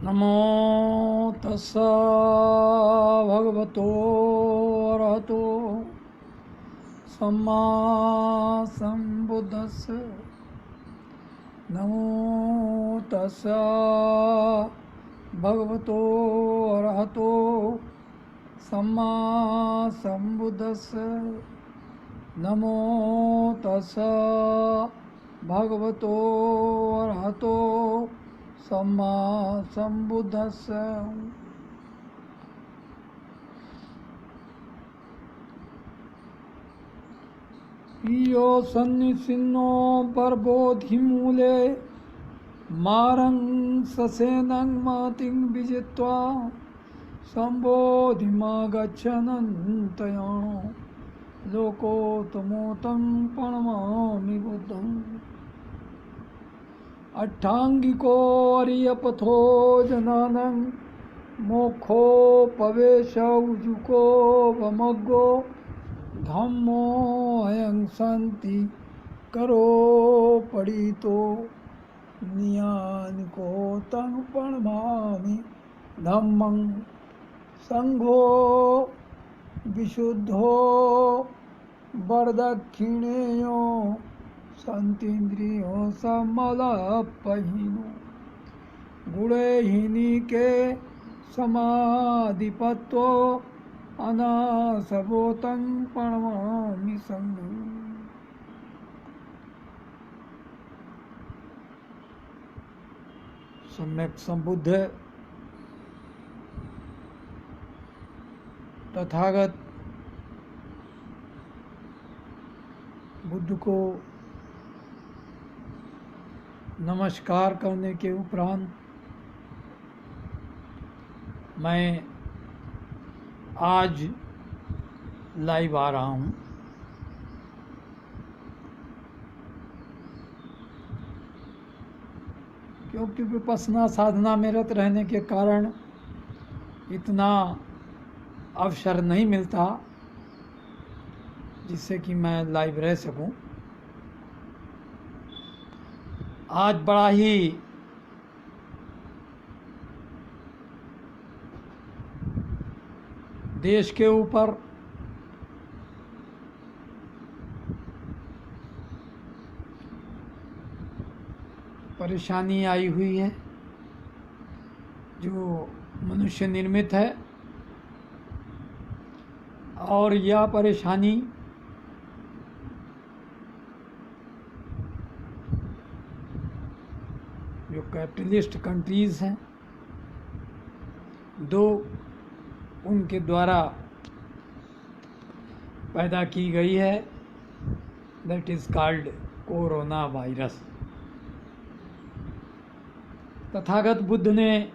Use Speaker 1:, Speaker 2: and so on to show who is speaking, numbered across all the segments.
Speaker 1: नमो तस्सा भगवतो अरहतो सम्मा सम्बुद्धस्स। नमो तस्सा भगवतो अरहतो सम्मा सम्बुद्धस्स। नमो तस्सा भगवतो अरहतो सम्मा सम्बुद्धस्स। यो सन्निसिन्नो पर्वोधिमूले मारं ससेनं मतिं विजित्वा सम्बोधिमागच्छनन्तयाणो लोकोत्तमोतं प्रणमामि बुद्धम्। अट्ठांगिको अरियपथो जनानं मोक्षोपवेश उजुको वमग्गो धम्मो अयं शान्ति करो पडितो नियानिको तं प्रणमामि धम्मं। संघो विशुद्धो वरदक्षिणेयो शांतीन्द्रियो समलपहीनो गुणहीनी के समाधिपत्तो अनासवोतं प्रणमामि संघं। सम्यक संबुद्ध तथागत बुद्ध को नमस्कार करने के उपरांत मैं आज लाइव आ रहा हूँ। क्योंकि विपश्यना साधना में रत रहने के कारण इतना अवसर नहीं मिलता जिससे कि मैं लाइव रह सकूं। आज बड़ा ही देश के ऊपर परेशानी आई हुई है जो मनुष्य निर्मित है, और यह परेशानी जो कैपिटलिस्ट कंट्रीज़ हैं दो उनके द्वारा पैदा की गई है, that is called corona virus. Tathagata Buddha ने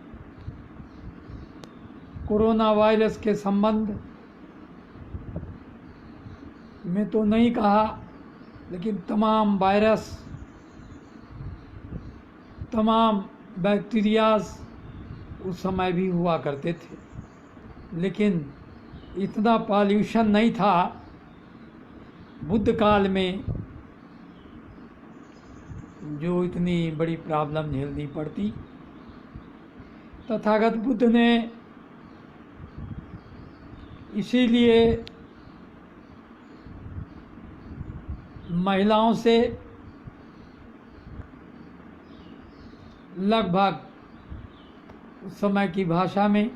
Speaker 1: कोरोना वायरस के संबंध में तो नहीं कहा, लेकिन तमाम वायरस, तमाम बैक्टीरियाज उस समय भी हुआ करते थे, लेकिन इतना पॉल्यूशन नहीं था बुद्ध काल में जो इतनी बड़ी प्रॉब्लम झेलनी पड़ती। तथागत बुद्ध ने इसीलिए महिलाओं से लगभग उस समय की भाषा में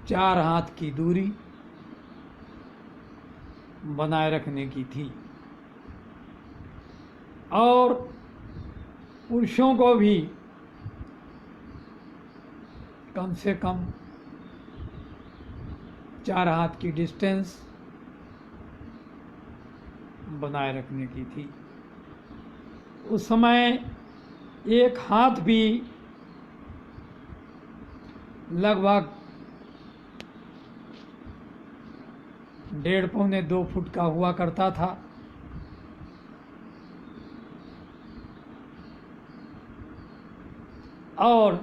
Speaker 1: चार हाथ की दूरी बनाए रखने की थी, और पुरुषों को भी कम से कम 4 हाथ की डिस्टेंस बनाए रखने की थी। उस समय एक हाथ भी लगभग 1.5 पौने 2 फुट का हुआ करता था। और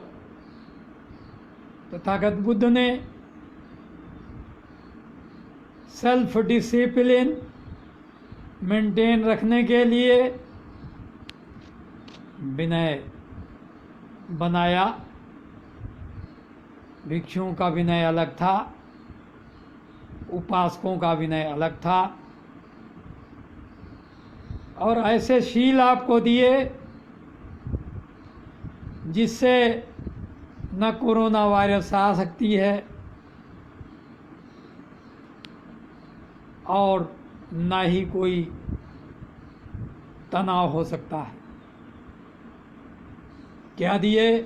Speaker 1: तथागत बुद्ध ने सेल्फ डिसिप्लिन मेंटेन रखने के लिए विनय बनाया। भिक्षुओं का विनय अलग था, उपासकों का विनय अलग था। और ऐसे शील आपको दिए जिससे न कोरोना वायरस आ सकती है और न ही कोई तनाव हो सकता है। क्या दिए?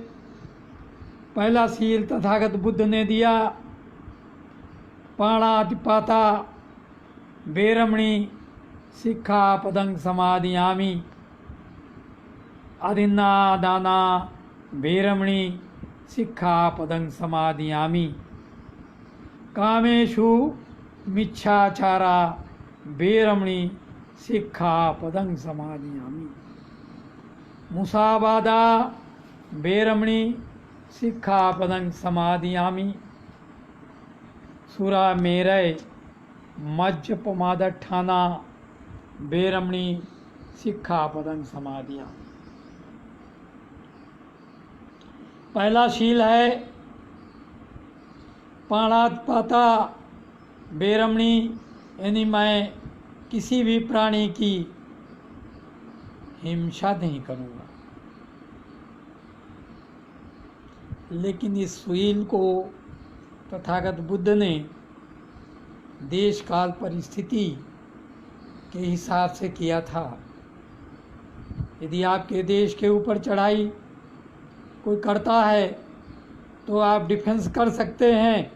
Speaker 1: पहला शील तथागत बुद्ध ने दिया, पाणातिपाता वेरमणि सिक्खापदं समादियामि। अदिन्ना दाना वेरमणि सिक्खापदं समादियामि। कामेषु मिच्छाचारा वेरमणि सिक्खापदं समादियामि। मुसावादा वेरमणि सिक्खापदं समादियामि। सुरामेरय मज्जपमादठाना वेरमणि सिक्खापदं समादियामि। पहला शील है पाणातिपाता वेरमणि, यानी मैं किसी भी प्राणी की हिंसा नहीं करूँगा। लेकिन इस शील को तथागत बुद्ध ने देश काल परिस्थिति के हिसाब से किया था। यदि आपके देश के ऊपर चढ़ाई कोई करता है तो आप डिफेंस कर सकते हैं।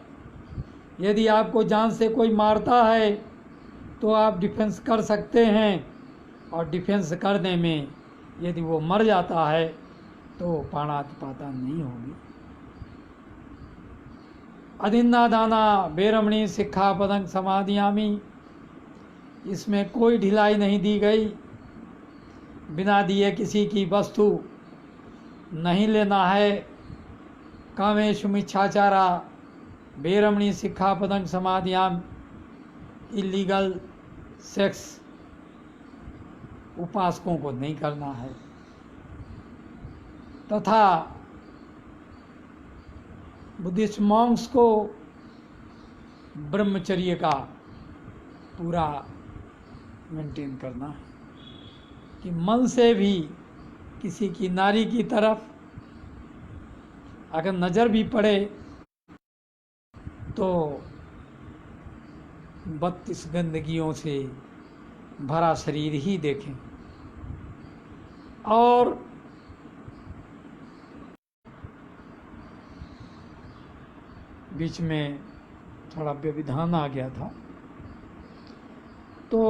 Speaker 1: यदि आपको जान से कोई मारता है तो आप डिफेंस कर सकते हैं, और डिफेंस करने में यदि वो मर जाता है तो पाणातिपाता नहीं होगी। अदिन्ना दाना वेरमणि सिक्खापदं समादियामि, इसमें कोई ढिलाई नहीं दी गई। बिना दिए किसी की वस्तु नहीं लेना है। कामेषु मिच्छाचारा वेरमणि सिक्खापदं समादियामि, इलीगल सेक्स उपासकों को नहीं करना है। तथा बुद्धिस्ट मॉन्क्स को ब्रह्मचर्य का पूरा मेंटेन करना है कि मन से भी किसी की नारी की तरफ अगर नज़र भी पड़े तो 32 गंदगियों से भरा शरीर ही देखें। और बीच में थोड़ा व्यवधान आ गया था। तो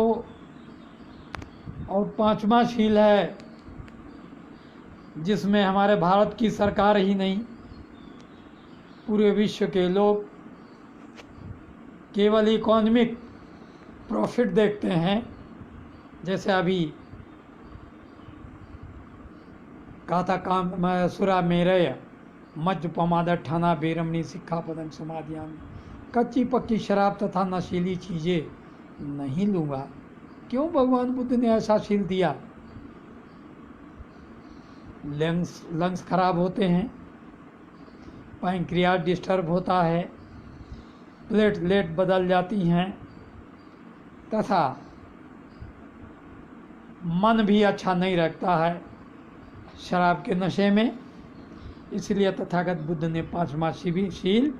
Speaker 1: और पांचवा शील है जिसमें हमारे भारत की सरकार ही नहीं, पूरे विश्व के लोग केवल इकोनॉमिक प्रॉफिट देखते हैं। जैसे अभी कहा था काम सुरामेरय मज्जपमादठाना वेरमणि सिक्खापदं समादियामि। कच्ची पक्की शराब तथा नशीली चीज़ें नहीं लूँगा। क्यों भगवान बुद्ध ने ऐसा शील दिया? लंग्स खराब होते हैं, पैंक्रियाज डिस्टर्ब होता है, प्लेटलेट बदल जाती हैं, तथा मन भी अच्छा नहीं रखता है शराब के नशे में। इसलिए तथागत बुद्ध ने पांचवा शील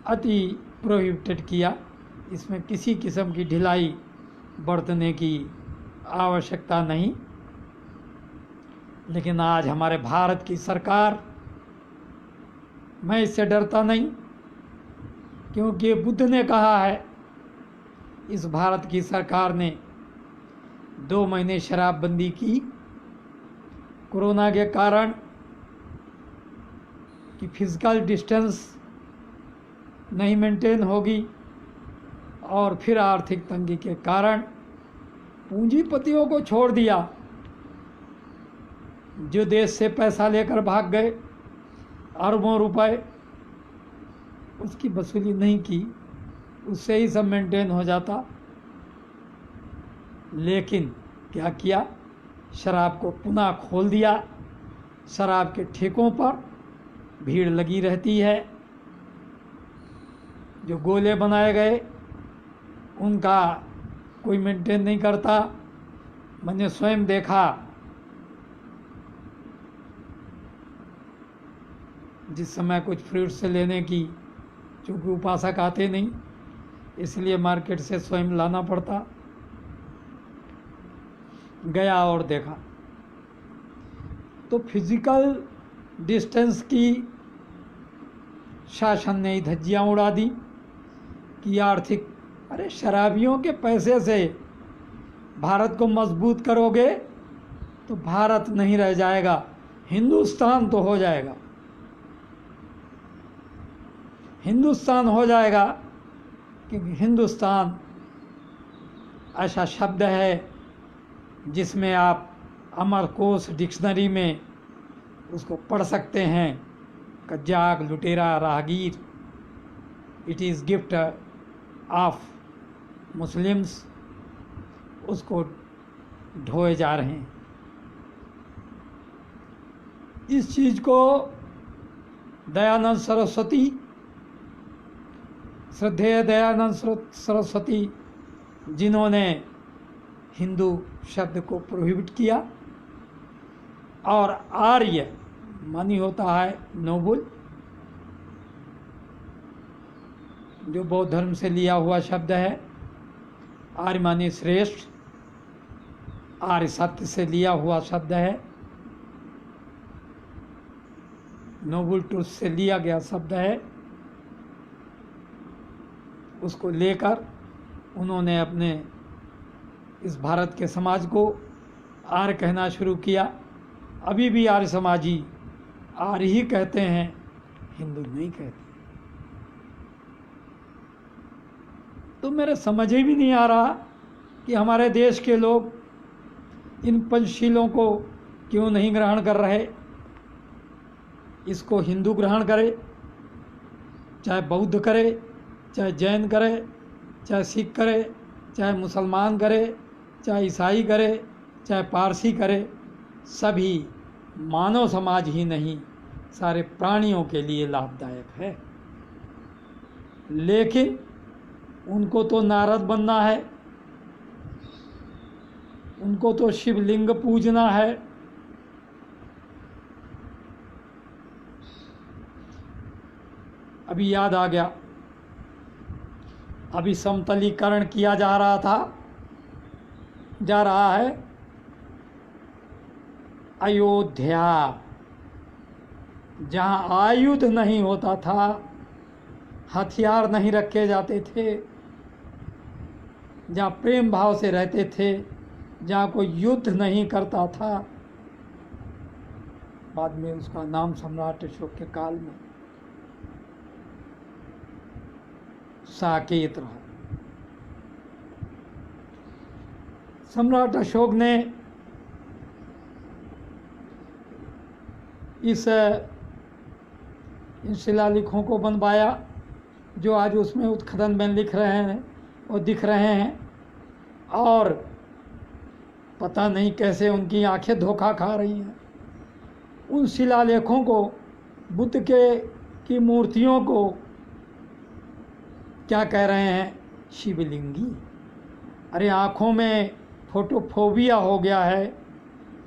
Speaker 1: अति प्रोहिबिटेड किया। इसमें किसी किस्म की ढिलाई बरतने की आवश्यकता नहीं। लेकिन आज हमारे भारत की सरकार, मैं इससे डरता नहीं, क्योंकि बुद्ध ने कहा है। इस भारत की सरकार ने 2 महीने शराबबंदी की कोरोना के कारण कि फिजिकल डिस्टेंस नहीं मेंटेन होगी, और फिर आर्थिक तंगी के कारण पूंजीपतियों को छोड़ दिया जो देश से पैसा लेकर भाग गए अरबों रुपए, उसकी वसूली नहीं की, उससे ही सब मेंटेन हो जाता। लेकिन क्या किया? शराब को पुनः खोल दिया। शराब के ठेकों पर भीड़ लगी रहती है। जो गोले बनाए गए उनका कोई मेंटेन नहीं करता। मैंने स्वयं देखा, जिस समय कुछ फ्रूट से लेने की, चूँकि उपासक आते नहीं इसलिए मार्केट से स्वयं लाना पड़ता, गया और देखा तो फिजिकल डिस्टेंस की शासन ने ही धज्जियाँ उड़ा दी कि आर्थिक, अरे शराबियों के पैसे से भारत को मजबूत करोगे तो भारत नहीं रह जाएगा, हिंदुस्तान तो हो जाएगा। हिंदुस्तान हो जाएगा क्योंकि हिंदुस्तान ऐसा शब्द है जिसमें आप अमरकोश डिक्शनरी में उसको पढ़ सकते हैं। कज्जाक, लुटेरा, राहगीर, it is gift of Muslims, उसको ढोए जा रहे हैं। इस चीज़ को दयानंद सरस्वती, श्रद्धेय दयानंद सरस्वती, जिन्होंने हिंदू शब्द को प्रोहिबिट किया, और आर्य मानी होता है नोबल, जो बौद्ध धर्म से लिया हुआ शब्द है। आर्य मानी श्रेष्ठ, आर्य सत्य से लिया हुआ शब्द है। नोबल ट्रुथ से लिया गया शब्द है। उसको लेकर उन्होंने अपने इस भारत के समाज को आर्य कहना शुरू किया। अभी भी आर्य समाजी आर्य ही कहते हैं, हिंदू नहीं कहते। तो मेरे समझ ही भी नहीं आ रहा कि हमारे देश के लोग इन पंचशीलों को क्यों नहीं ग्रहण कर रहे। इसको हिंदू ग्रहण करे, चाहे बौद्ध करे, चाहे जैन करे, चाहे सिख करे, चाहे मुसलमान करे, चाहे ईसाई करे, चाहे पारसी करे, सभी मानव समाज ही नहीं सारे प्राणियों के लिए लाभदायक है। लेकिन उनको तो नारद बनना है, उनको तो शिवलिंग पूजना है। अभी याद आ गया, अभी समतलीकरण किया जा रहा है अयोध्या, जहाँ आयुध नहीं होता था, हथियार नहीं रखे जाते थे, जहाँ प्रेम भाव से रहते थे, जहाँ कोई युद्ध नहीं करता था। बाद में उसका नाम सम्राट अशोक के काल में साकेत रहा। सम्राट अशोक ने इन शिलालेखों को बनवाया जो आज उसमें उत्खनन में लिख रहे हैं और दिख रहे हैं, और पता नहीं कैसे उनकी आंखें धोखा खा रही हैं। उन शिलालेखों को, बुद्ध की मूर्तियों को क्या कह रहे हैं? शिवलिंगी। अरे आँखों में फोटोफोबिया हो गया है,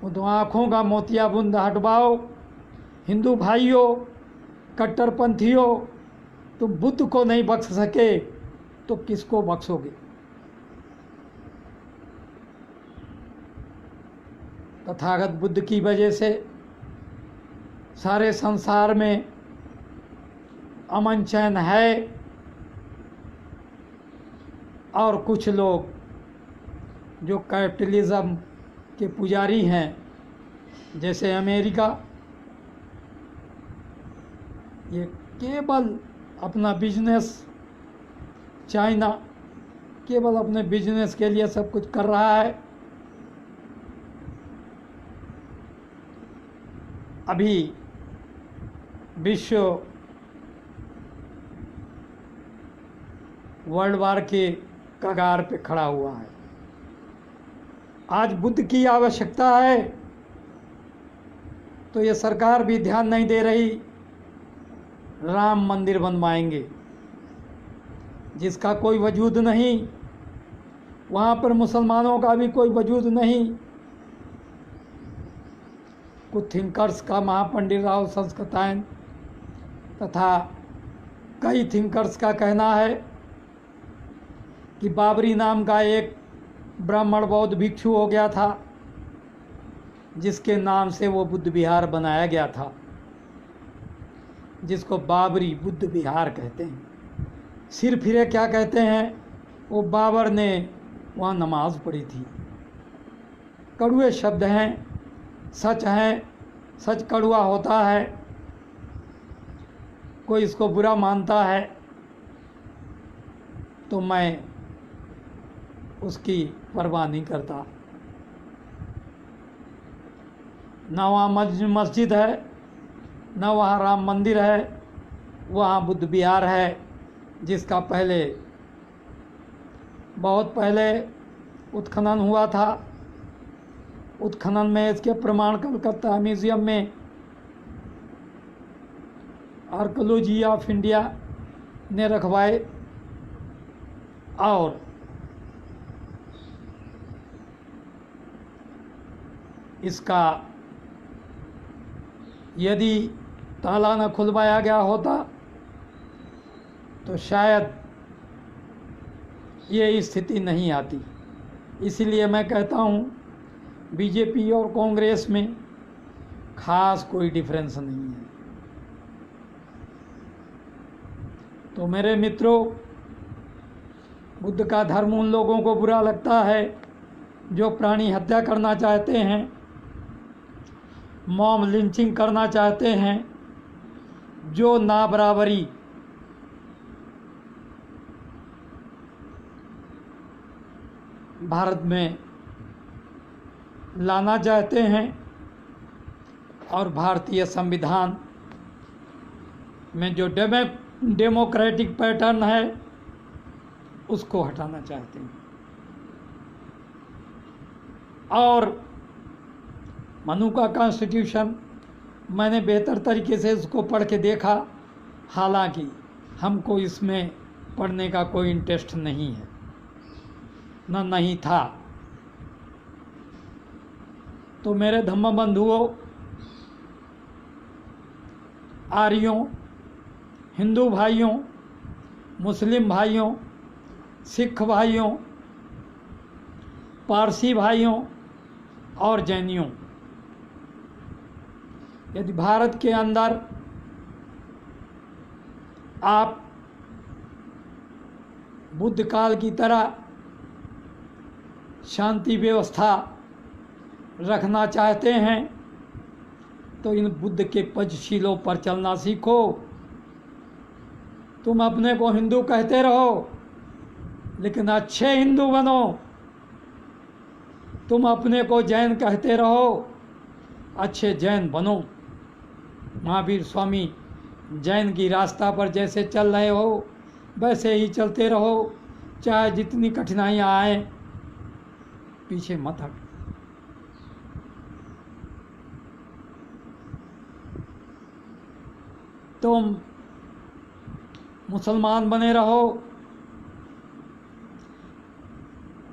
Speaker 1: वो तो आँखों का मोतियाबिंद हटवाओ। हिंदू भाइयों, कट्टरपंथियों, तुम बुद्ध को नहीं बख्श सके तो किसको बख्शोगे? तथागत बुद्ध की वजह से सारे संसार में अमन चैन है, और कुछ लोग जो कैपिटलिज्म के पुजारी हैं, जैसे अमेरिका, ये केवल अपना बिजनेस, चाइना केवल अपने बिजनेस के लिए सब कुछ कर रहा है। अभी विश्व वर्ल्ड वार के कगार पे खड़ा हुआ है। आज बुद्ध की आवश्यकता है तो ये सरकार भी ध्यान नहीं दे रही। राम मंदिर बनवाएंगे जिसका कोई वजूद नहीं, वहाँ पर मुसलमानों का भी कोई वजूद नहीं। कुछ थिंकर्स का महापंडित राव संस्कृतायन तथा कई थिंकर्स का कहना है कि बाबरी नाम का एक ब्राह्मण बौद्ध भिक्षु हो गया था जिसके नाम से वो बुद्ध विहार बनाया गया था, जिसको बाबरी बुद्ध विहार कहते हैं। सिर फिरे क्या कहते हैं, वो बाबर ने वहाँ नमाज पढ़ी थी। कड़वे शब्द हैं, सच हैं, सच कड़वा होता है। कोई इसको बुरा मानता है तो मैं उसकी परवाह नहीं करता। ना वहाँ मस्जिद है, ना वहाँ राम मंदिर है, वहाँ बुद्ध विहार है जिसका पहले, बहुत पहले उत्खनन हुआ था। उत्खनन में इसके प्रमाण कलकत्ता म्यूज़ियम में आर्कोलॉजी ऑफ इंडिया ने रखवाए और इसका यदि ताला न खुलवाया गया होता तो शायद ये स्थिति नहीं आती। इसीलिए मैं कहता हूँ बीजेपी और कांग्रेस में खास कोई डिफरेंस नहीं है। तो मेरे मित्रों, बुद्ध का धर्म उन लोगों को बुरा लगता है जो प्राणी हत्या करना चाहते हैं, मॉब लिंचिंग करना चाहते हैं, जो ना बराबरी भारत में लाना चाहते हैं और भारतीय संविधान में जो डेमोक्रेटिक पैटर्न है उसको हटाना चाहते हैं। और मनु का कॉन्स्टिट्यूशन मैंने बेहतर तरीके से उसको पढ़ के देखा, हालांकि हमको इसमें पढ़ने का कोई इंटरेस्ट नहीं है, न नहीं था। तो मेरे धम्म बंधुओं, आर्यों, हिंदू भाइयों, मुस्लिम भाइयों, सिख भाइयों, पारसी भाइयों और जैनियों, यदि भारत के अंदर आप बुद्ध काल की तरह शांति व्यवस्था रखना चाहते हैं तो इन बुद्ध के पंचशीलों पर चलना सीखो। तुम अपने को हिंदू कहते रहो लेकिन अच्छे हिंदू बनो। तुम अपने को जैन कहते रहो, अच्छे जैन बनो। महावीर स्वामी जैन की रास्ता पर जैसे चल रहे हो वैसे ही चलते रहो, चाहे जितनी कठिनाइयाँ आए, पीछे मत हट। तुम मुसलमान बने रहो,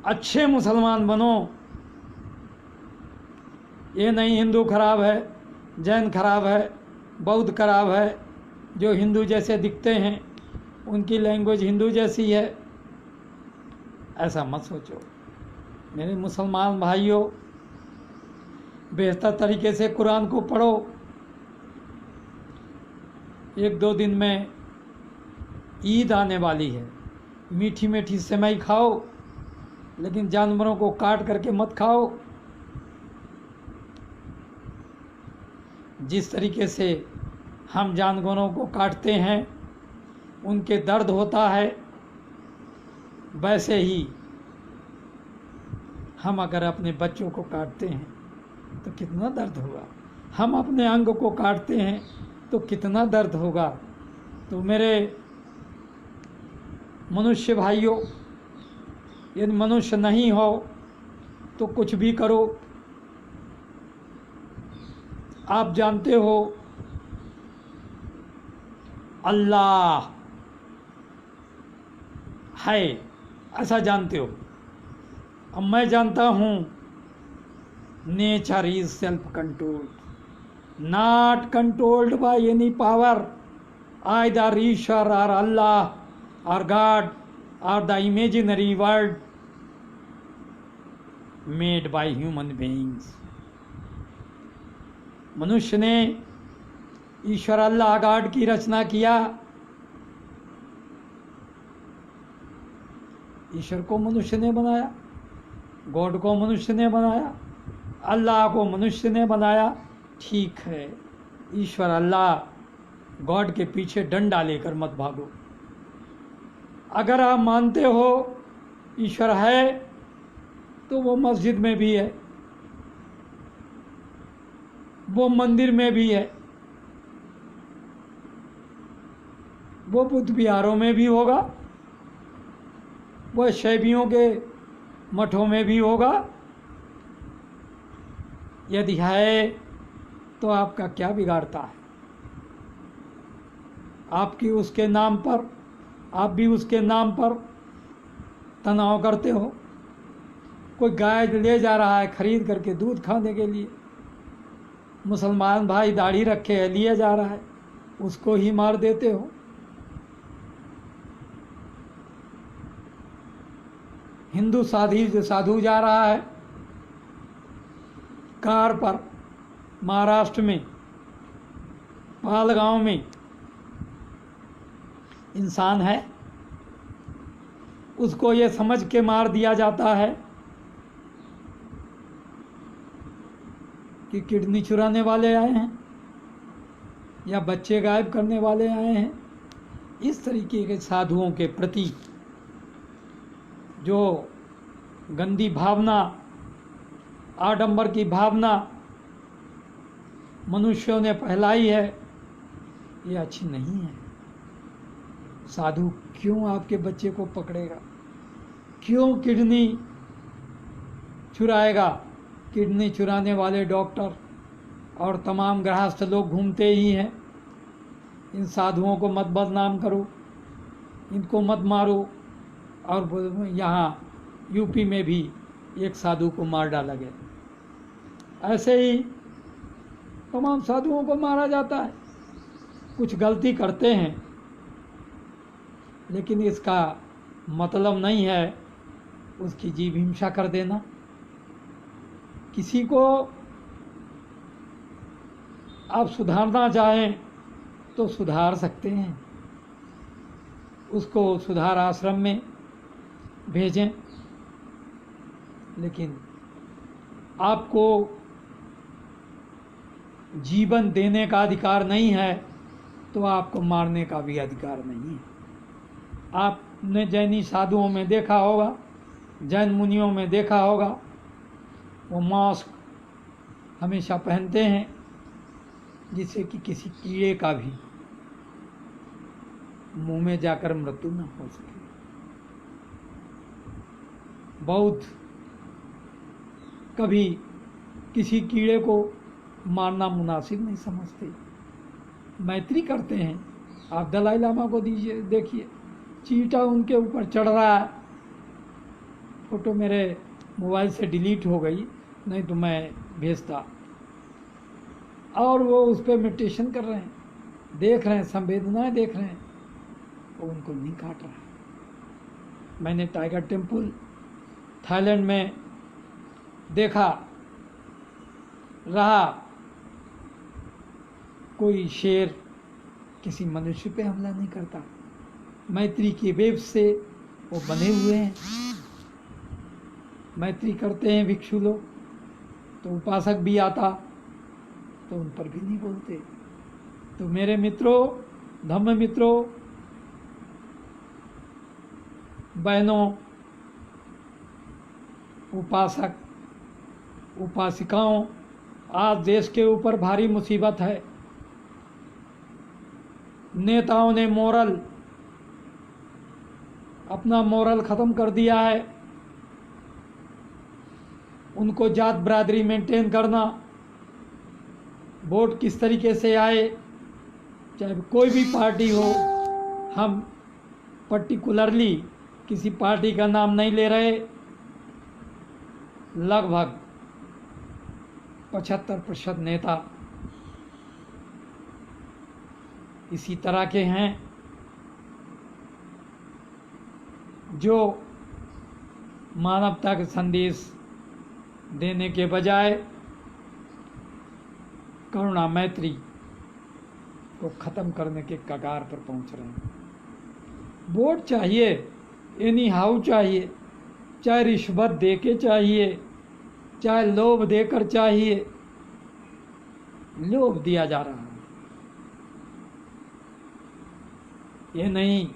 Speaker 1: अच्छे मुसलमान बनो। ये नहीं हिंदू खराब है, जैन खराब है, बौद्ध खराब है, जो हिंदू जैसे दिखते हैं, उनकी लैंग्वेज हिंदू जैसी है, ऐसा मत सोचो। मेरे मुसलमान भाइयों, बेहतर तरीके से कुरान को पढ़ो। 1-2 दिन में ईद आने वाली है, मीठी मीठी सेवई खाओ, लेकिन जानवरों को काट करके मत खाओ। जिस तरीके से हम जानवरों को काटते हैं, उनके दर्द होता है, वैसे ही हम अगर अपने बच्चों को काटते हैं तो कितना दर्द होगा। हम अपने अंग को काटते हैं तो कितना दर्द होगा। तो मेरे मनुष्य भाइयों, यदि मनुष्य नहीं हो तो कुछ भी करो। आप जानते हो अल्लाह है, ऐसा जानते हो। अब मैं जानता हूँ nature is self controlled, not controlled by any power, either ईश्वर और अल्लाह और गॉड और the imaginary world made by human beings. मनुष्य ने ईश्वर अल्लाह गॉड की रचना किया। ईश्वर को मनुष्य ने बनाया, गॉड को मनुष्य ने बनाया, अल्लाह को मनुष्य ने बनाया। ठीक है, ईश्वर अल्लाह गॉड के पीछे डंडा लेकर मत भागो। अगर आप मानते हो ईश्वर है तो वो मस्जिद में भी है, वो मंदिर में भी है, वो बुद्ध विहारों में भी होगा, वो शैवियों के मठों में भी होगा। यदि है तो आपका क्या बिगाड़ता है? आपकी उसके नाम पर, आप भी उसके नाम पर तनाव करते हो। कोई गाय ले जा रहा है खरीद करके दूध खाने के लिए, मुसलमान भाई दाढ़ी रखे है लिए जा रहा है, उसको ही मार देते हो। हिंदू साधु जा रहा है कार पर, महाराष्ट्र में पालगांव में, इंसान है, उसको ये समझ के मार दिया जाता है कि किडनी चुराने वाले आए हैं या बच्चे गायब करने वाले आए हैं। इस तरीके के साधुओं के प्रति जो गंदी भावना, आडंबर की भावना मनुष्यों ने फैलाई है, ये अच्छी नहीं है। साधु क्यों आपके बच्चे को पकड़ेगा? क्यों किडनी चुराएगा? किडनी चुराने वाले डॉक्टर और तमाम गृहस्थ लोग घूमते ही हैं। इन साधुओं को मत बदनाम करो, इनको मत मारो। और यहाँ यूपी में भी एक साधु को मार डाला गया। ऐसे ही तमाम साधुओं को मारा जाता है। कुछ गलती करते हैं, लेकिन इसका मतलब नहीं है उसकी जीभ हिंसा कर देना। किसी को आप सुधारना चाहें तो सुधार सकते हैं, उसको सुधार आश्रम में भेजें, लेकिन आपको जीवन देने का अधिकार नहीं है तो आपको मारने का भी अधिकार नहीं है। आपने जैनी साधुओं में देखा होगा, जैन मुनियों में देखा होगा, वो मास्क हमेशा पहनते हैं जिससे कि किसी कीड़े का भी मुंह में जाकर मृत्यु न हो सके। बौद्ध कभी किसी कीड़े को मारना मुनासिब नहीं समझते, मैत्री करते हैं। आप दलाई लामा को दीजिए, देखिए चींटा उनके ऊपर चढ़ रहा है। फोटो मेरे मोबाइल से डिलीट हो गई, नहीं तो मैं भेजता। और वो उस पर मेडिटेशन कर रहे हैं, देख रहे हैं, संवेदनाएं देख रहे हैं, वो उनको नहीं काट रहा है। मैंने टाइगर टेम्पल थाईलैंड में देखा, रहा कोई शेर किसी मनुष्य पे हमला नहीं करता। मैत्री के वेब से वो बने हुए हैं, मैत्री करते हैं भिक्षु लोग। तो उपासक भी आता तो उन पर भी नहीं बोलते। तो मेरे मित्रों, धम्म मित्रों, बहनों, उपासक उपासिकाओं, आज देश के ऊपर भारी मुसीबत है। नेताओं ने अपना मोरल ख़त्म कर दिया है। उनको जात बरादरी मेंटेन करना, वोट किस तरीके से आए, चाहे कोई भी पार्टी हो। हम पर्टिकुलरली किसी पार्टी का नाम नहीं ले रहे। लगभग 75% नेता इसी तरह के हैं जो मानवता का संदेश देने के बजाय करुणा मैत्री को ख़त्म करने के कगार पर पहुंच रहे हैं। वोट चाहिए, एनी हाउ चाहिए, चाहे रिश्वत दे के चाहिए, चाहे लोभ देकर चाहिए। लोभ दिया जा रहा है, ये नहीं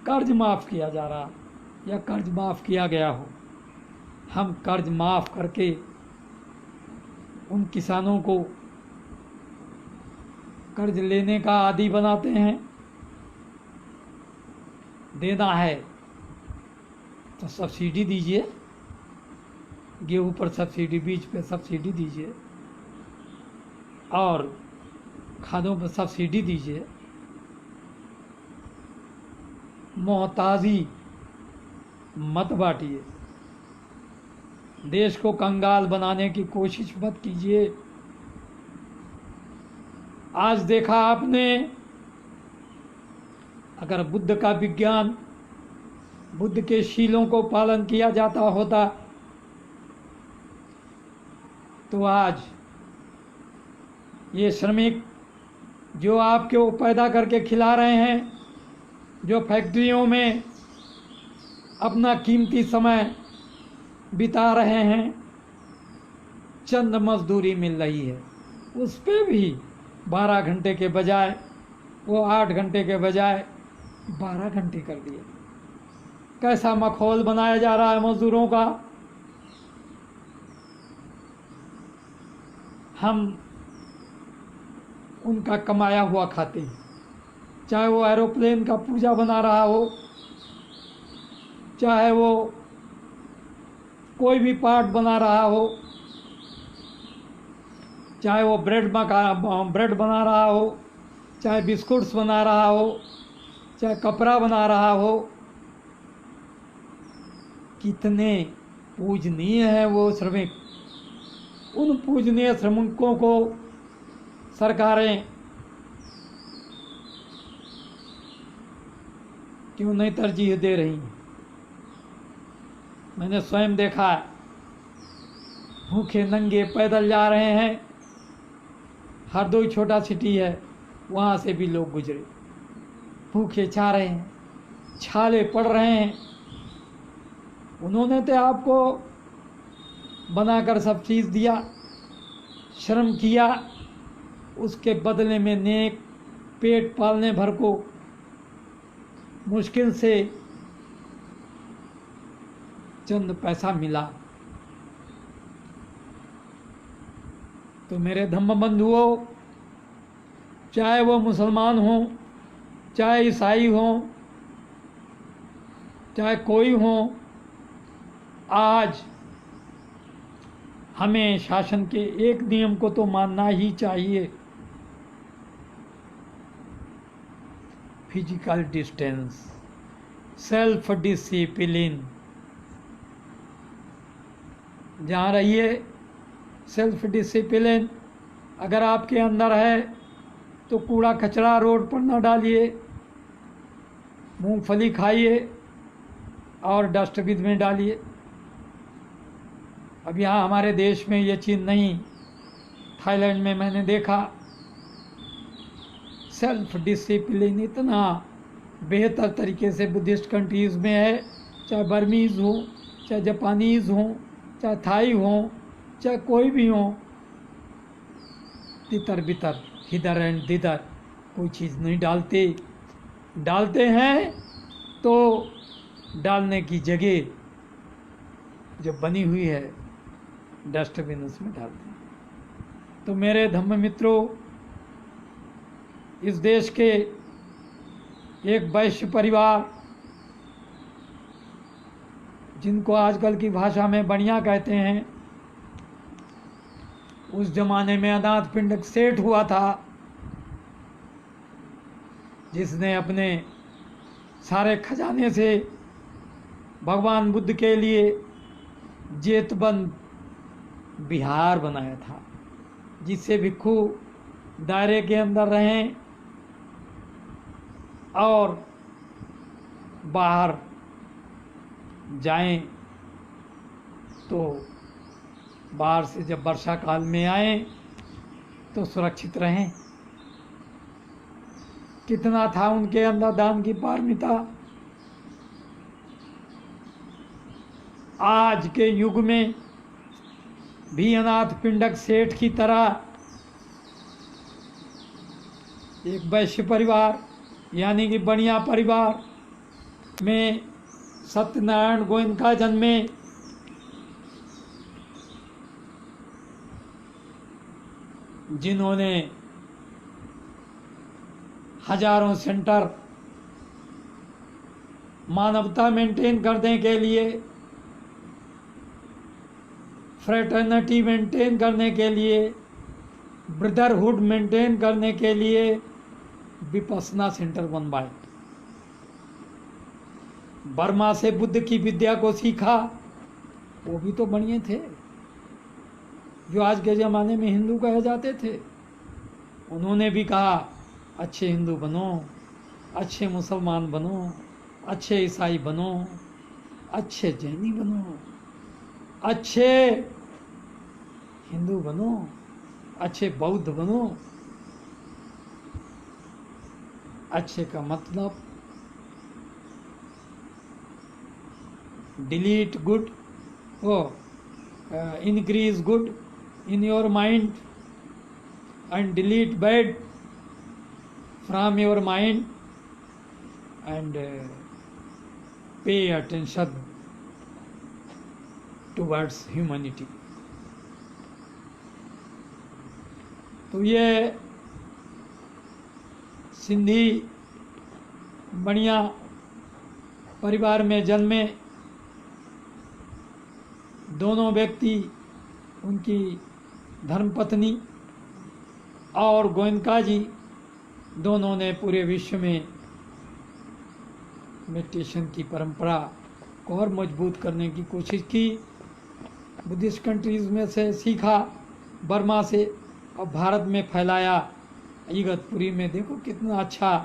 Speaker 1: कर्ज माफ़ किया जा रहा या कर्ज माफ़ किया गया हो। हम कर्ज माफ़ करके उन किसानों को कर्ज लेने का आदी बनाते हैं। देना है तो सब्सिडी दीजिए, गेहूं पर सब्सिडी, बीज पे सब्सिडी दीजिए और खादों पर सब्सिडी दीजिए। मोहताजी मत बांटिए, देश को कंगाल बनाने की कोशिश मत कीजिए। आज देखा आपने, अगर बुद्ध का विज्ञान, बुद्ध के शीलों को पालन किया जाता होता तो आज ये श्रमिक जो आपके वो पैदा करके खिला रहे हैं, जो फैक्ट्रियों में अपना कीमती समय बिता रहे हैं, चंद मजदूरी मिल रही है, उस पे भी 12 घंटे के बजाय वो 8 घंटे के बजाय 12 घंटे कर दिए। कैसा माहौल बनाया जा रहा है मजदूरों का। हम उनका कमाया हुआ खाते हैं, चाहे वो एरोप्लेन का पुर्जा बना रहा हो, चाहे वो कोई भी पार्ट बना रहा हो, चाहे वो ब्रेड बना रहा हो, चाहे बिस्कुट्स बना रहा हो, चाहे कपड़ा बना रहा हो। कितने पूजनीय हैं वो श्रमिक। उन पूजनीय श्रमिकों को सरकारें क्यों नहीं तरजीह दे रही हैं? मैंने स्वयं देखा है, भूखे नंगे पैदल जा रहे हैं। हरदोई छोटा सिटी है, वहाँ से भी लोग गुजरे, भूखे छा रहे हैं, छाले पड़ रहे हैं। उन्होंने तो आपको बनाकर सब चीज़ दिया, श्रम किया, उसके बदले में नेक पेट पालने भर को मुश्किल से चंद पैसा मिला। तो मेरे धम्म बंधुओं, चाहे वो मुसलमान हों, चाहे ईसाई हों, चाहे कोई हो, आज हमें शासन के एक नियम को तो मानना ही चाहिए, फिजिकल डिस्टेंस, सेल्फ डिसिप्लिन। जहाँ रहिए सेल्फ डिसिप्लिन अगर आपके अंदर है तो कूड़ा कचरा रोड पर न डालिए, मूंगफली खाइए और डस्टबिन में डालिए। अब यहाँ हमारे देश में ये चीज़ नहीं, थाईलैंड में मैंने देखा सेल्फ डिसिप्लिन इतना बेहतर तरीके से बुद्धिस्ट कंट्रीज़ में है, चाहे बर्मीज़ हो, चाहे जापानीज़ हो, चाहे थाई हो, चाहे कोई भी हो, तितर बितर इधर एंड दिधर कोई चीज़ नहीं डालते। डालते हैं तो डालने की जगह जो बनी हुई है डस्टबिन उसमें डालते हैं। तो मेरे धम्म मित्रों, इस देश के एक वैश्य परिवार जिनको आजकल की भाषा में बढ़िया कहते हैं, उस जमाने में अनाथ पिंडक सेठ हुआ था, जिसने अपने सारे खजाने से भगवान बुद्ध के लिए जेतबंद विहार बनाया था, जिससे भिक्षु दायरे के अंदर रहें और बाहर जाएं तो बाहर से जब वर्षा काल में आएं तो सुरक्षित रहें। कितना था उनके अंदर दान की पारमिता। आज के युग में भी अनाथ पिंडक सेठ की तरह एक वैश्य परिवार यानी कि बढ़िया परिवार में सत्यनारायण गोयनका जन्मे, जिन्होंने हजारों सेंटर मानवता मेंटेन करने के लिए, फ्रेटर्निटी मेंटेन करने के लिए, ब्रदरहुड मेंटेन करने के लिए विपस्सना सेंटर बनवाए। बर्मा से बुद्ध की विद्या को सीखा, वो भी तो बढ़िया थे, जो आज के ज़माने में हिंदू कहे जाते थे। उन्होंने भी कहा अच्छे हिंदू बनो, अच्छे मुसलमान बनो, अच्छे ईसाई बनो, अच्छे जैनी बनो, अच्छे हिंदू बनो, अच्छे बौद्ध बनो। अच्छे का मतलब delete good, increase good in your mind and delete bad from your mind and pay attention towards humanity। तो ये सिंधी बढ़िया परिवार में जन्मे दोनों व्यक्ति, उनकी धर्मपत्नी और गोयनका जी, दोनों ने पूरे विश्व में मेडिटेशन की परंपरा को और मजबूत करने की कोशिश की। बुद्धिस्ट कंट्रीज़ में से सीखा, बर्मा से, और भारत में फैलाया। इगतपुरी में देखो कितना अच्छा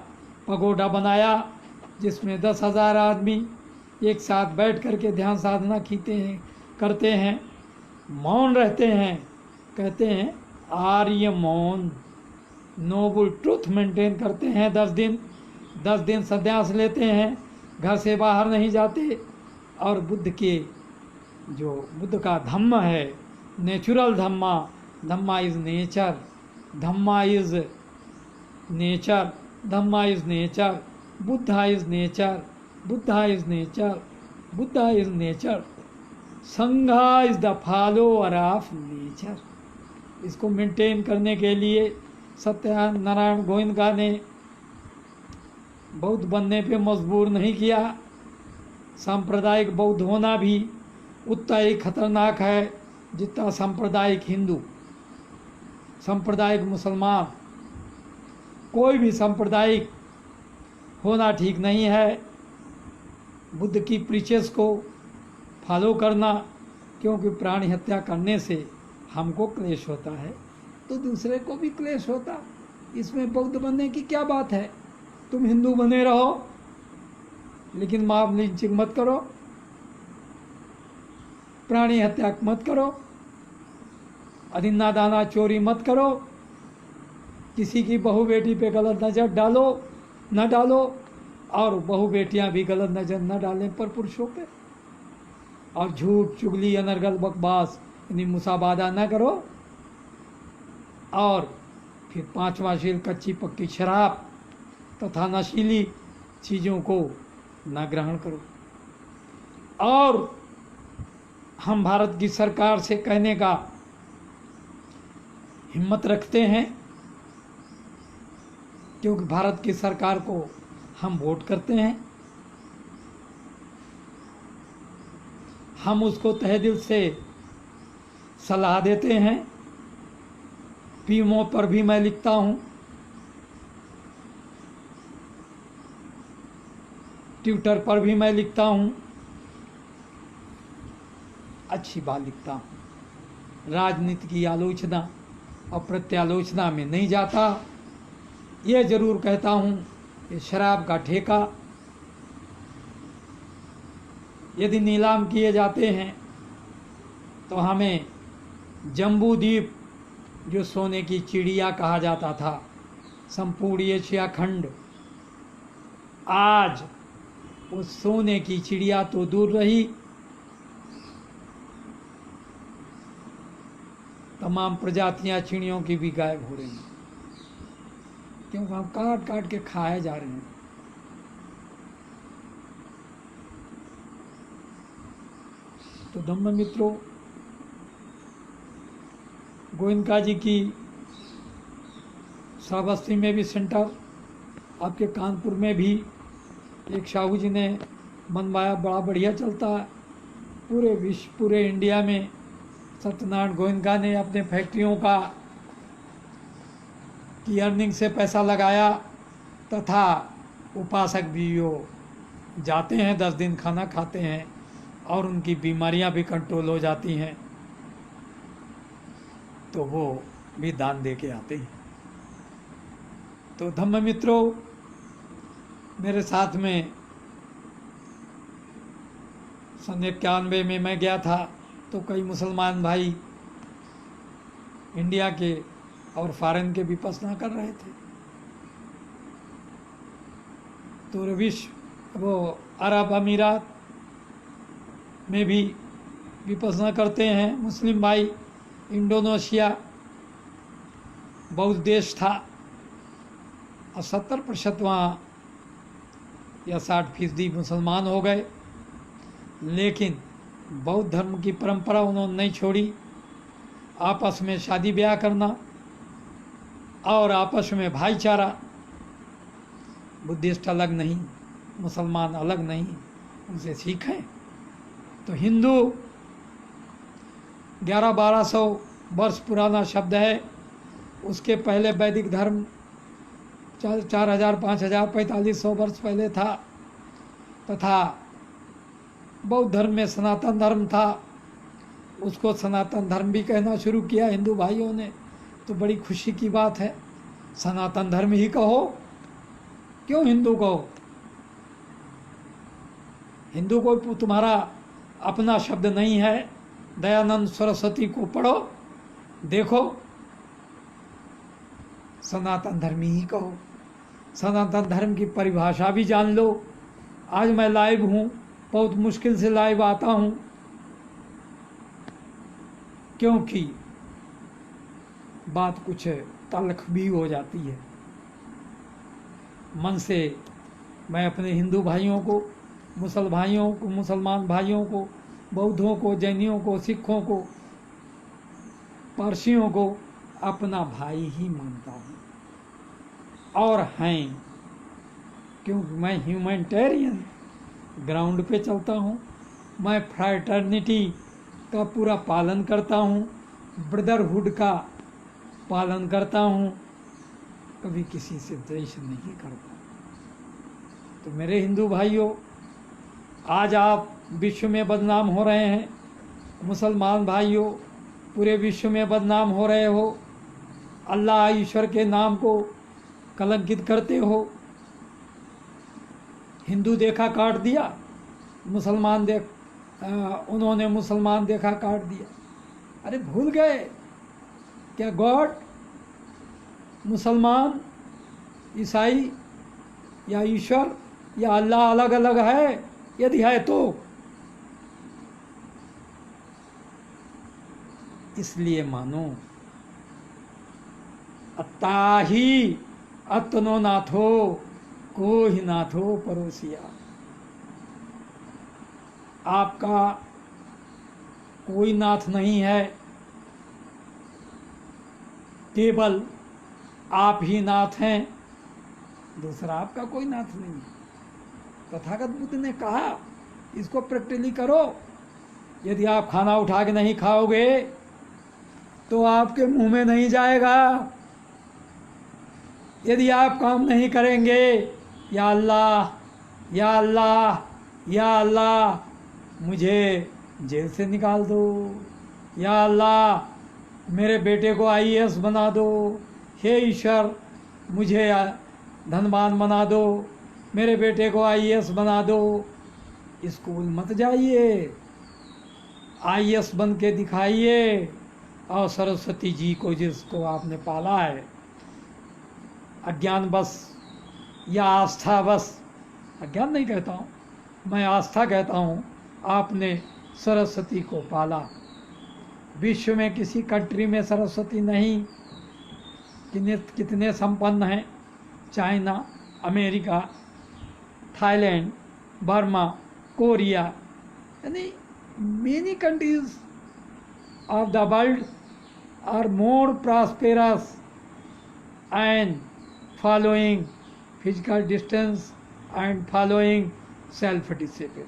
Speaker 1: पगोडा बनाया, जिसमें 10,000 आदमी एक साथ बैठ करके ध्यान साधना करते हैं, मौन रहते हैं। कहते हैं आर्य मौन, नोबल ट्रुथ मेंटेन करते हैं। 10 दिन संन्यास लेते हैं, घर से बाहर नहीं जाते। और बुद्ध का धम्म है, natural Dhamma. Dhamma is nature, Dhamma is nature, Dhamma is nature, Buddha is nature, Buddha is nature, Buddha is nature, Sangha is the follower of nature. इसको मेंटेन करने के लिए सत्यनारायण गोयनका ने बौद्ध बनने पे मजबूर नहीं किया। सांप्रदायिक बौद्ध होना भी उतना ही खतरनाक है जितना सांप्रदायिक हिंदू, सांप्रदायिक मुसलमान। कोई भी सांप्रदायिक होना ठीक नहीं है। बुद्ध की प्रीचेस को फॉलो करना, क्योंकि प्राणी हत्या करने से हमको क्लेश होता है तो दूसरे को भी क्लेश होता। इसमें बौद्ध बनने की क्या बात है? तुम हिंदू बने रहो, लेकिन मॉब लिंचिंग मत करो, प्राणी हत्या मत करो, अधिन्ना दाना चोरी मत करो, किसी की बहू बेटी पे गलत नज़र न डालो, और बहू बेटियां भी गलत नज़र न डालें पर पुरुषों पे। और झूठ, चुगली, अनर्गल, बकवास, यानी मुसाबादा न करो। और फिर 5वां शील कच्ची पक्की शराब तथा नशीली चीज़ों को न ग्रहण करो। और हम भारत की सरकार से कहने का हिम्मत रखते हैं, क्योंकि भारत की सरकार को हम वोट करते हैं। हम उसको तहे दिल से सलाह देते हैं। पीमो पर भी मैं लिखता हूँ, ट्विटर पर भी मैं लिखता हूँ, अच्छी बात लिखता हूँ। राजनीति की आलोचना और प्रत्यालोचना में नहीं जाता। ये जरूर कहता हूँ कि शराब का ठेका यदि नीलाम किए जाते हैं तो हमें जम्बू द्वीप, जो सोने की चिड़िया कहा जाता था, संपूर्ण एशिया खंड, आज उस सोने की चिड़िया तो दूर रही, तमाम प्रजातियां चिड़ियों की भी गायब हो रही हैं, क्योंकि हम काट काट के खाए जा रहे हैं। तो धम्म मित्रों, गोयनका जी की श्रावस्ती में भी सेंटर, आपके कानपुर में भी एक साहू जी ने बनवाया, बड़ा बढ़िया चलता है। पूरे विश्व, पूरे इंडिया में सत्यनारायण गोयनका ने अपने फैक्ट्रियों की अर्निंग से पैसा लगाया, तथा उपासक भी वो जाते हैं, 10 दिन खाना खाते हैं और उनकी बीमारियां भी कंट्रोल हो जाती हैं, तो वो भी दान दे के आते हैं। तो धम्म मित्रों, मेरे साथ में 91 में मैं गया था, तो कई मुसलमान भाई इंडिया के और फॉरेन के विपश्यना कर रहे थे। तो विश्व, वो अरब अमीरात में भी विपश्यना करते हैं मुस्लिम भाई। इंडोनेशिया बौद्ध देश था और 70% वहाँ या 60% मुसलमान हो गए, लेकिन बौद्ध धर्म की परंपरा उन्होंने नहीं छोड़ी। आपस में शादी ब्याह करना और आपस में भाईचारा, बुद्धिस्ट अलग नहीं, मुसलमान अलग नहीं, उनसे सीखें। तो हिंदू 1100-1200 वर्ष पुराना शब्द है। उसके पहले वैदिक धर्म 4000, 5000, 4500 वर्ष पहले था, तथा बौद्ध धर्म में सनातन धर्म था, उसको सनातन धर्म भी कहना शुरू किया हिंदू भाइयों ने। तो बड़ी खुशी की बात है, सनातन धर्म ही कहो, क्यों हिंदू कहो? हिंदू कोई तुम्हारा अपना शब्द नहीं है। दयानंद सरस्वती को पढ़ो, देखो, सनातन धर्म ही कहो। सनातन धर्म की परिभाषा भी जान लो। आज मैं लाइव हूँ, बहुत मुश्किल से लाइव आता हूँ, क्योंकि बात कुछ तल्ख भी हो जाती है। मन से मैं अपने हिंदू भाइयों को, मुसलमान भाइयों को, बौद्धों को, जैनियों को, सिखों को, पारसियों को अपना भाई ही मानता हूँ। और हैं, क्योंकि मैं ह्यूमैनिटेरियन ग्राउंड पे चलता हूँ, मैं फ्रैटर्निटी का पूरा पालन करता हूँ, ब्रदरहुड का पालन करता हूँ, कभी किसी से द्वेष नहीं करता। तो मेरे हिंदू भाइयों, आज आप विश्व में बदनाम हो रहे हैं, मुसलमान भाइयों पूरे विश्व में बदनाम हो रहे हो, अल्लाह ईश्वर के नाम को कलंकित करते हो। हिंदू देखा काट दिया, उन्होंने मुसलमान देखा काट दिया। अरे भूल गए क्या गॉड, मुसलमान, ईसाई या ईश्वर या अल्लाह अलग अलग है? यदि है तो इसलिए मानो, अत्ताही अत्नो नाथो को ही नाथो परोसिया। आपका कोई नाथ नहीं है, केवल आप ही नाथ हैं, दूसरा आपका कोई नाथ नहीं है। तथागत बुद्ध ने कहा, इसको प्रैक्टिकली करो, यदि आप खाना उठा के नहीं खाओगे तो आपके मुंह में नहीं जाएगा। यदि आप काम नहीं करेंगे, या अल्लाह या अल्लाह या अल्लाह मुझे जेल से निकाल दो, या अल्लाह मेरे बेटे को आईएएस बना दो, हे ईश्वर मुझे धनवान बना दो, मेरे बेटे को आईएएस बना दो। स्कूल मत जाइए, आईएएस बन के दिखाइए और सरस्वती जी को जिसको आपने पाला है अज्ञान बस या आस्था बस, अज्ञान नहीं कहता हूँ मैं, आस्था कहता हूँ, आपने सरस्वती को पाला। विश्व में किसी कंट्री में सरस्वती नहीं, कितने संपन्न हैं, China, America, Thailand, Burma, Korea, यानी many countries of the world are more prosperous and following physical distance and following self discipline।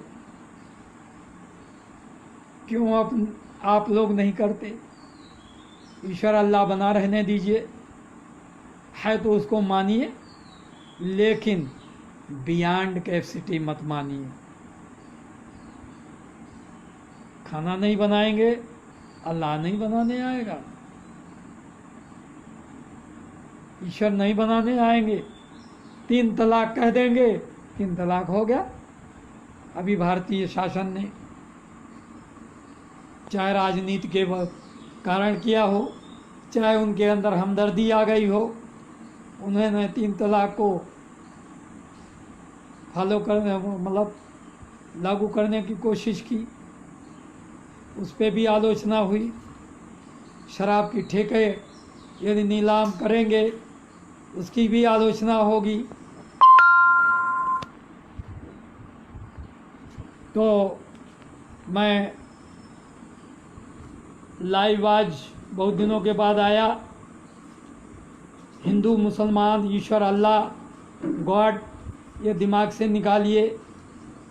Speaker 1: क्यों आप लोग नहीं करते? ईश्वर अल्लाह बना रहने दीजिए, है तो उसको मानिए, लेकिन बियॉन्ड कैपेसिटी मत मानिए। खाना नहीं बनाएंगे, अल्लाह नहीं बनाने आएगा, ईश्वर नहीं बनाने आएंगे। 3 तलाक कह देंगे, 3 तलाक हो गया। अभी भारतीय शासन ने चाहे राजनीति के कारण किया हो, चाहे उनके अंदर हमदर्दी आ गई हो, उन्होंने 3 तलाक को फॉलो करने मतलब लागू करने की कोशिश की, उस पर भी आलोचना हुई। शराब की ठेके यदि नीलाम करेंगे उसकी भी आलोचना होगी। तो मैं लाइव आज बहुत दिनों के बाद आया। हिंदू, मुसलमान, ईश्वर, अल्लाह, गॉड, ये दिमाग से निकालिए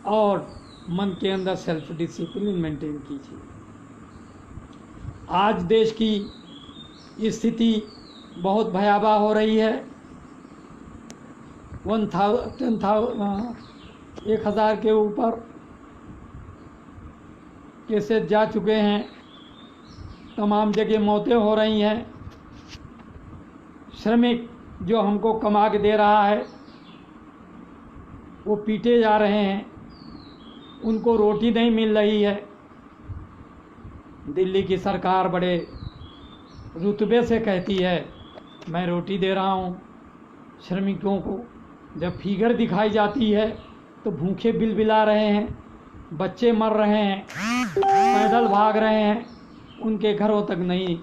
Speaker 1: और मन के अंदर सेल्फ डिसिप्लिन मेंटेन कीजिए। आज देश की स्थिति बहुत भयावह हो रही है। 1000 के ऊपर केसेस जा चुके हैं, तमाम जगह मौतें हो रही हैं। श्रमिक जो हमको कमा के दे रहा है वो पीटे जा रहे हैं, उनको रोटी नहीं मिल रही है। दिल्ली की सरकार बड़े रुतबे से कहती है मैं रोटी दे रहा हूँ श्रमिकों को, जब फिगर दिखाई जाती है तो भूखे बिलबिला रहे हैं, बच्चे मर रहे हैं, पैदल भाग रहे हैं, उनके घरों तक नहीं